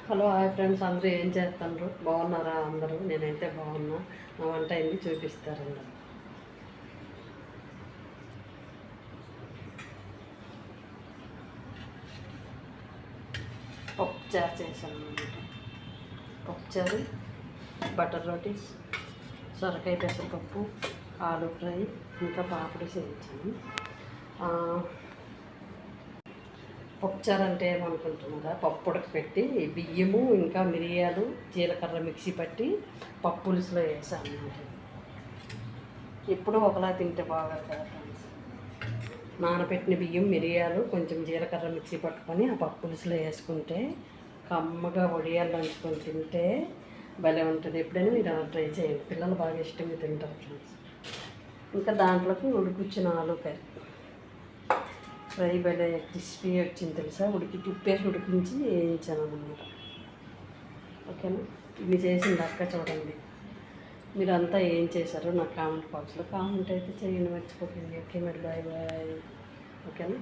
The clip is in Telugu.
హలో హాయ్ ఫ్రెండ్స్, అందరూ ఏం చేస్తున్నారు? బాగున్నారా అందరూ? నేనైతే బాగున్నా. నా వంట అయింది, చూపిస్తారు అందరూ. పప్పుచారు చేశాను అన్నమాట. పప్పుచారు, బటర్ రోటీస్, సొరకాయ పెసరపప్పు, ఆలు ఫ్రై, ఇంకా పాపడి చేయించాను. పప్పుచారు అంటే ఏమనుకుంటున్నారా? పప్పు ఉడకపెట్టి బియ్యము ఇంకా మిరియాలు జీలకర్ర మిక్సీ పట్టి పప్పు పులుసులో వేసాను అన్నమాట. ఎప్పుడూ ఒకలా తింటే బాగా కదా ఫ్రెండ్స్. నానబెట్టిన బియ్యం మిరియాలు కొంచెం జీలకర్ర మిక్సీ పట్టుకొని ఆ పప్పు పులుసులో వేసుకుంటే కమ్మగా వడియాలు నంచుకొని తింటే భలే ఉంటుంది. ఎప్పుడైనా మీరు అలా ట్రై చేయండి, పిల్లలు బాగా ఇష్టంగా తింటారు ఫ్రెండ్స్. ఇంకా దాంట్లోకి ఉడికిచ్చిన ఆలు కర్రీ ఫ్రై భలే క్రిస్పీ వచ్చింది తెలుసా. ఉప్పేసి ఉడికించి వేయించాను అన్నమాట. ఓకేనా? ఇవి చేసింది అక్క చూడండి. మీరంతా ఏం చేశారో నాకు కామెంట్ బాక్స్లో కామెంట్ అయితే చేయండి, మర్చిపోకండి. ఓకే మరి, బాయ్ బాయ్. ఓకేనా?